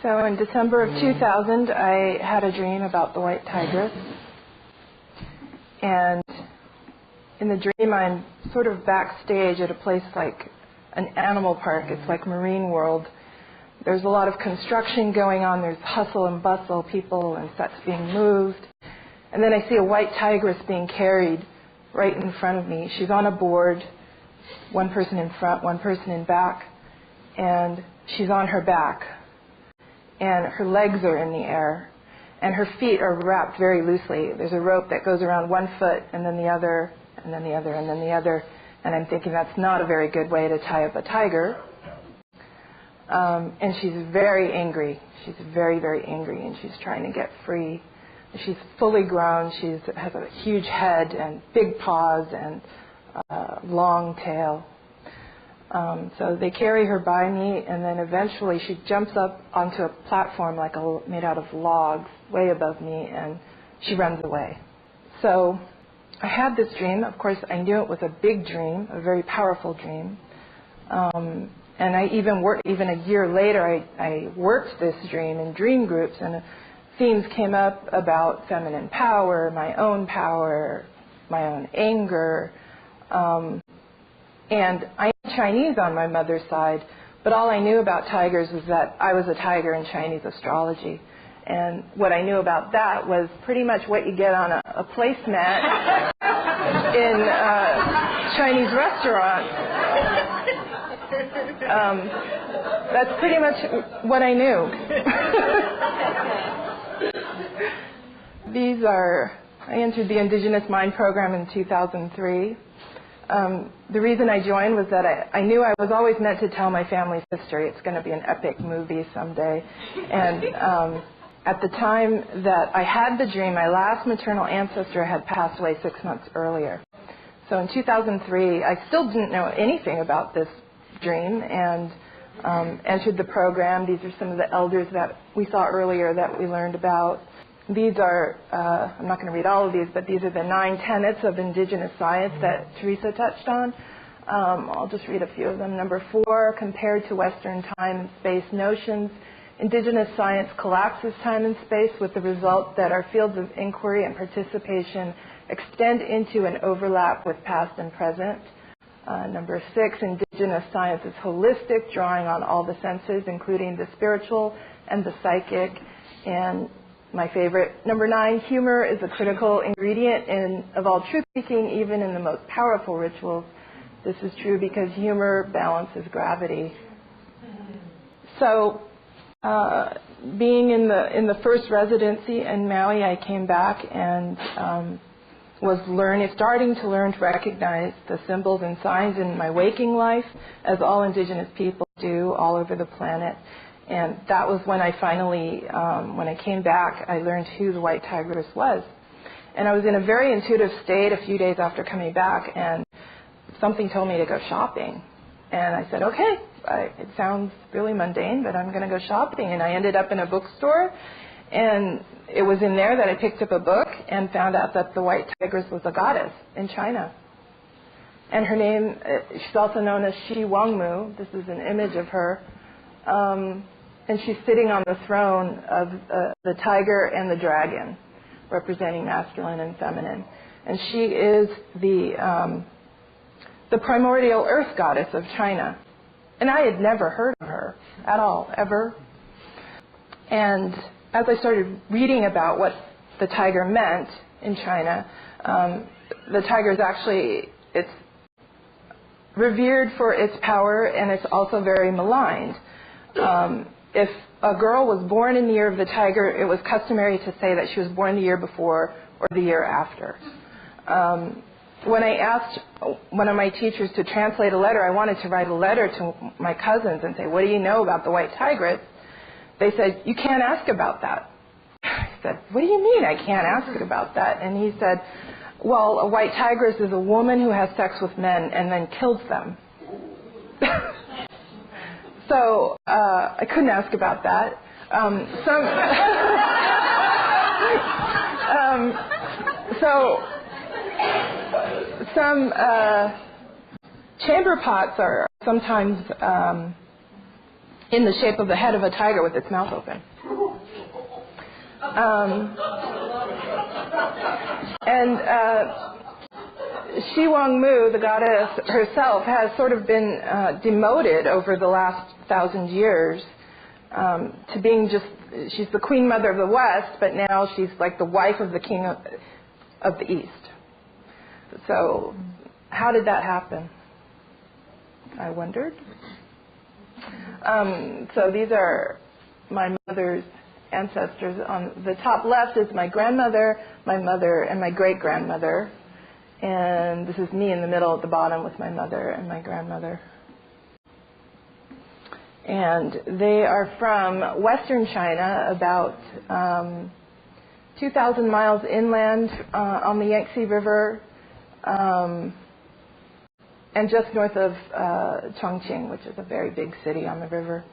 So in December of 2000, I had a dream about the white tigress. And in the dream, I'm sort of backstage at a place like an animal park. It's like Marine World. There's a lot of construction going on. There's hustle and bustle, people and sets being moved. And then I see a white tigress being carried right in front of me. She's on a board, one person in front, one person in back, and she's on her back. And her legs are in the air, and her feet are wrapped very loosely. There's a rope that goes around one foot, and then the other, and then the other, and then the other. And I'm thinking that's not a very good way to tie up a tiger. And she's very angry. She's very, very angry, and she's trying to get free. She's fully grown. She has a huge head and big paws and long tail. So they carry her by me, and then eventually she jumps up onto a platform made out of logs way above me, and she runs away. So I had this dream. Of course, I knew it was a big dream, a very powerful dream. And I even a year later, I worked this dream in dream groups, and themes came up about feminine power, my own anger. And I am Chinese on my mother's side, but all I knew about tigers was that I was a tiger in Chinese astrology. And what I knew about that was pretty much what you get on a placemat in Chinese restaurants. That's pretty much what I knew. I entered the Indigenous Mind program in 2003. The reason I joined was that I knew I was always meant to tell my family's history. It's going to be an epic movie someday. And at the time that I had the dream, my last maternal ancestor had passed away 6 months earlier. So in 2003, I still didn't know anything about this dream, and entered the program. These are some of the elders that we saw earlier that we learned about. These are, I'm not going to read all of these, but these are the 9 tenets of Indigenous science that Teresa touched on. I'll just read a few of them. Number 4, compared to Western time and space notions, Indigenous science collapses time and space with the result that our fields of inquiry and participation extend into and overlap with past and present. Number 6, Indigenous science is holistic, drawing on all the senses, including the spiritual and the psychic. And my favorite, number 9, humor is a critical ingredient of all truth-seeking, even in the most powerful rituals. This is true because humor balances gravity. So, being in the first residency in Maui, I came back and was starting to learn to recognize the symbols and signs in my waking life, as all Indigenous people do all over the planet. And that was when I finally, when I came back, I learned who the white tigress was. And I was in a very intuitive state a few days after coming back, and something told me to go shopping. And I said, okay, it sounds really mundane, but I'm going to go shopping. And I ended up in a bookstore, and it was in there that I picked up a book and found out that the white tigress was a goddess in China. And her name, she's also known as Shi Wangmu. This is an image of her. And she's sitting on the throne of the tiger and the dragon, representing masculine and feminine. And she is the primordial earth goddess of China. And I had never heard of her at all, ever. And as I started reading about what the tiger meant in China, the tiger is actually, it's revered for its power, and it's also very maligned. If a girl was born in the year of the tiger, it was customary to say that she was born the year before or the year after. When I asked one of my teachers to translate a letter, I wanted to write a letter to my cousins and say, what do you know about the white tigress? They said, you can't ask about that. I said, what do you mean I can't ask about that? And he said, well, a white tigress is a woman who has sex with men and then kills them. So I couldn't ask about that. Some chamber pots are sometimes in the shape of the head of a tiger with its mouth open. Shi Wang Mu, the goddess herself, has sort of been demoted over the last 1,000 years to being just, she's the queen mother of the West, but now she's like the wife of the king of the East. So how did that happen? I wondered. So these are my mother's ancestors. On the top left is my grandmother, my mother, and my great-grandmother. And this is me in the middle at the bottom with my mother and my grandmother. And they are from western China, about 2,000 miles inland on the Yangtze River, and just north of Chongqing, which is a very big city on the river.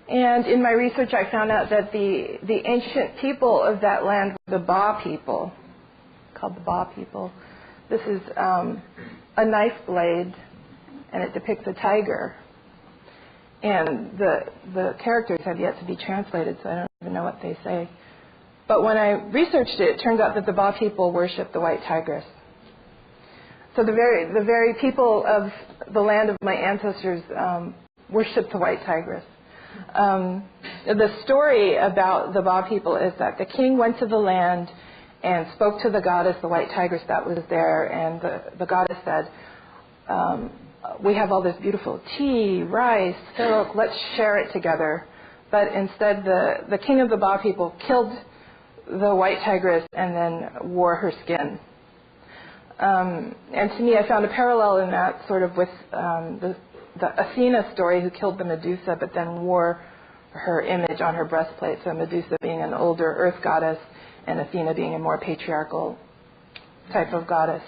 And in my research, I found out that the ancient people of that land were the Ba people, called the Ba people. This is a knife blade, and it depicts a tiger. And the characters have yet to be translated, so I don't even know what they say. But when I researched it, it turns out that the Ba people worship the white tigress. So the very people of the land of my ancestors worship the white tigress. The story about the Ba people is that the king went to the land and spoke to the goddess, the white tigress that was there, and the goddess said, we have all this beautiful tea, rice, silk, let's share it together. But instead the king of the Ba people killed the white tigress and then wore her skin. And to me, I found a parallel in that sort of with the Athena story, who killed the Medusa but then wore her image on her breastplate. So Medusa being an older earth goddess and Athena being a more patriarchal type of goddess.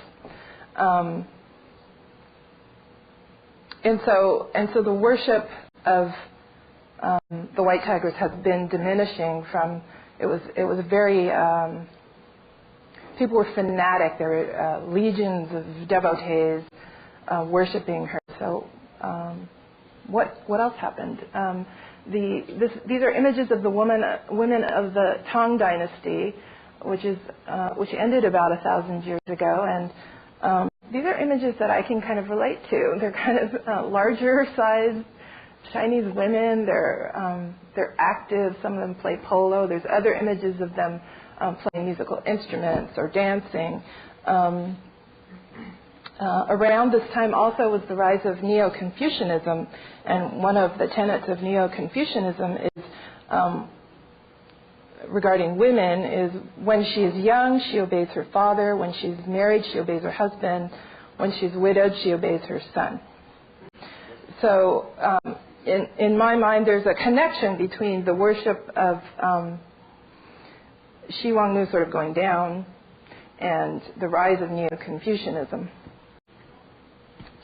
And so the worship of the white tigress has been diminishing from, it was very, people were fanatic. There were legions of devotees worshiping her. So what else happened? These are images of the women of the Tang Dynasty, which ended about 1,000 years ago, and these are images that I can kind of relate to. They're kind of larger sized Chinese women. They're active. Some of them play polo. There's other images of them playing musical instruments or dancing. Around this time also was the rise of Neo-Confucianism, and one of the tenets of Neo-Confucianism is regarding women is when she is young, she obeys her father. When she's married, she obeys her husband. When she's widowed, she obeys her son. So in my mind, there's a connection between the worship of Shi Wang Mu sort of going down and the rise of Neo-Confucianism.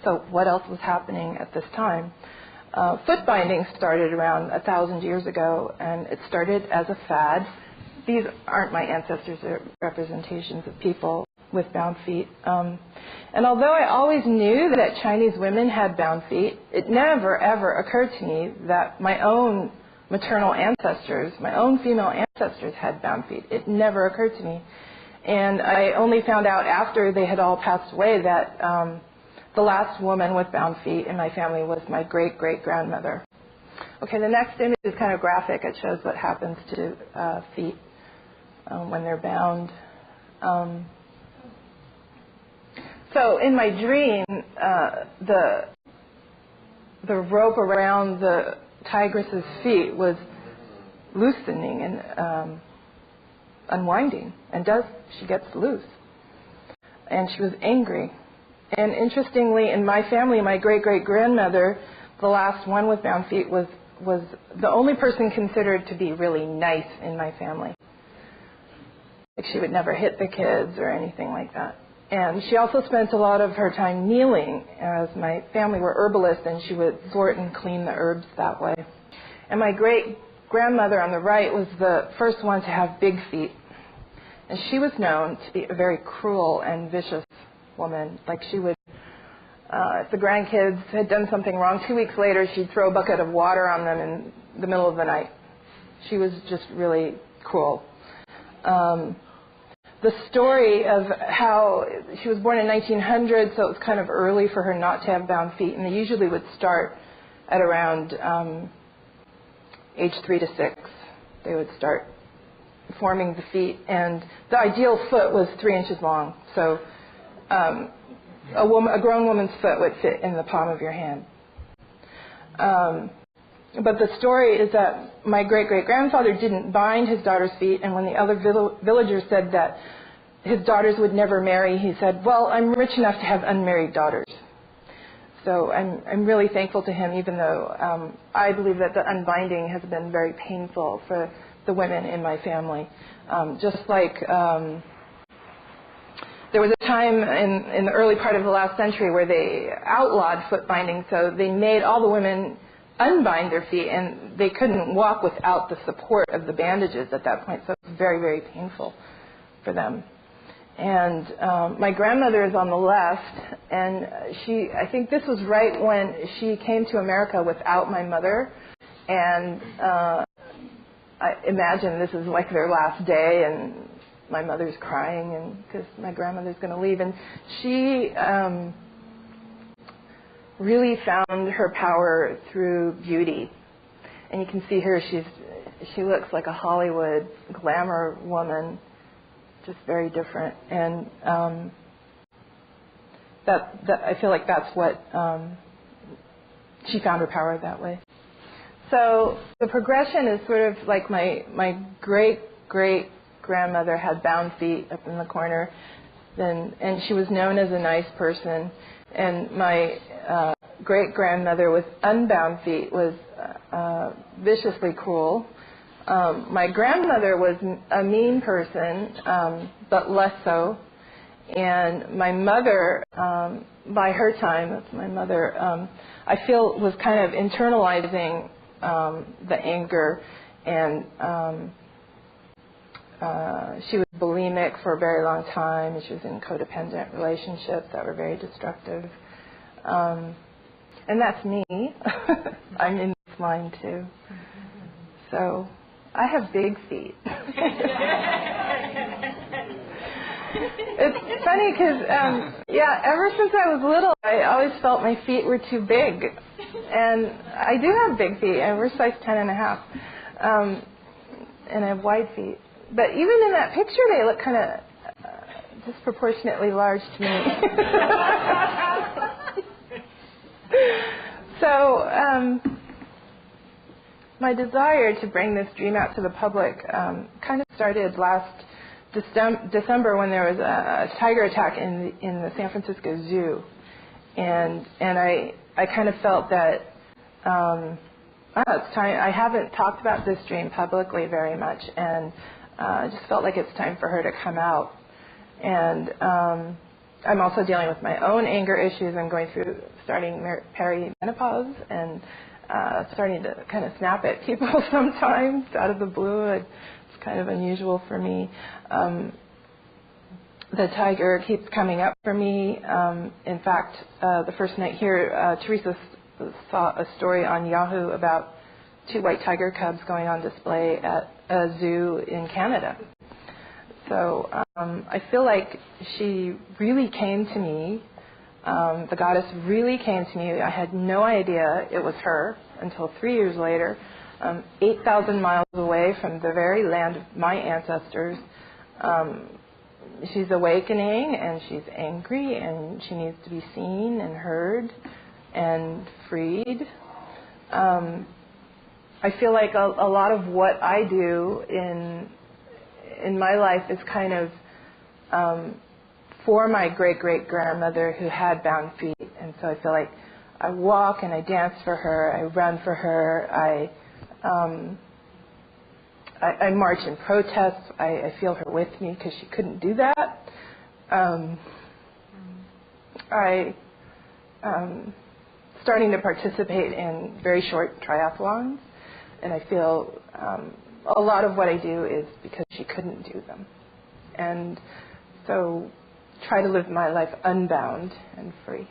So what else was happening at this time? Foot binding started around 1,000 years ago, and it started as a fad. These aren't my ancestors, they're representations of people with bound feet. And although I always knew that Chinese women had bound feet, it never, ever occurred to me that my own maternal ancestors, my own female ancestors had bound feet. It never occurred to me. And I only found out after they had all passed away that the last woman with bound feet in my family was my great-great-grandmother. Okay, the next image is kind of graphic. It shows what happens to feet when they're bound. So in my dream, the rope around the tigress's feet was loosening and unwinding, and she gets loose. And she was angry. And interestingly, in my family, my great-great-grandmother, the last one with bound feet, was the only person considered to be really nice in my family. Like, she would never hit the kids or anything like that. And she also spent a lot of her time kneeling, as my family were herbalists, and she would sort and clean the herbs that way. And my great-grandmother on the right was the first one to have big feet. And she was known to be a very cruel and vicious woman. Like, she would if the grandkids had done something wrong, 2 weeks later she'd throw a bucket of water on them in the middle of the night. She was just really cruel. The story of how she was born in 1900, so it was kind of early for her not to have bound feet, and they usually would start at around age 3 to 6. They would start forming the feet, and the ideal foot was 3 inches long. So a grown woman's foot would fit in the palm of your hand. But the story is that my great-great-grandfather didn't bind his daughter's feet, and when the other villagers said that his daughters would never marry, he said, well, I'm rich enough to have unmarried daughters. So I'm really thankful to him, even though I believe that the unbinding has been very painful for the women in my family. Just like there was a time in the early part of the last century where they outlawed foot binding, so they made all the women unbind their feet, and they couldn't walk without the support of the bandages at that point, so it was very, very painful for them. And my grandmother is on the left, and I think this was right when she came to America without my mother, and I imagine this is like their last day, and my mother's crying and because my grandmother's going to leave, and she really found her power through beauty. And you can see her, she looks like a Hollywood glamour woman, just very different. And that I feel like that's what she found her power that way. So the progression is sort of like my great-great-grandmother had bound feet up in the corner, and she was known as a nice person. And my great-grandmother with unbound feet was viciously cruel. My grandmother was a mean person, but less so. And my mother, by her time, that's my mother, I feel was kind of internalizing the anger, and she was bulimic for a very long time. She was in codependent relationships that were very destructive. And that's me. I'm in this line too. So I have big feet. It's funny because, ever since I was little, I always felt my feet were too big. And I do have big feet. We're size 10.5. And I have wide feet. But even in that picture, they look kind of disproportionately large to me. So my desire to bring this dream out to the public kind of started last December when there was a tiger attack in the San Francisco Zoo, and I kind of felt that it's time. I haven't talked about this dream publicly very much, and I just felt like it's time for her to come out. And I'm also dealing with my own anger issues. I'm starting perimenopause and starting to kind of snap at people sometimes out of the blue. It's kind of unusual for me. The tiger keeps coming up for me. In fact, the first night here, Teresa saw a story on Yahoo about 2 white tiger cubs going on display at a zoo in Canada. So I feel like she really came to me. The goddess really came to me. I had no idea it was her until 3 years later, 8,000 miles away from the very land of my ancestors. She's awakening, and she's angry, and she needs to be seen and heard and freed. I feel like a lot of what I do in my life is kind of for my great-great-grandmother who had bound feet. And so I feel like I walk and I dance for her, I run for her, I march in protest. I feel her with me because she couldn't do that. Starting to participate in very short triathlons, and I feel a lot of what I do is because she couldn't do them. And so try to live my life unbound and free.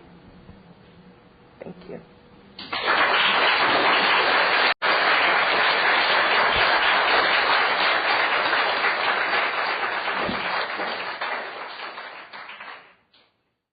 Thank you.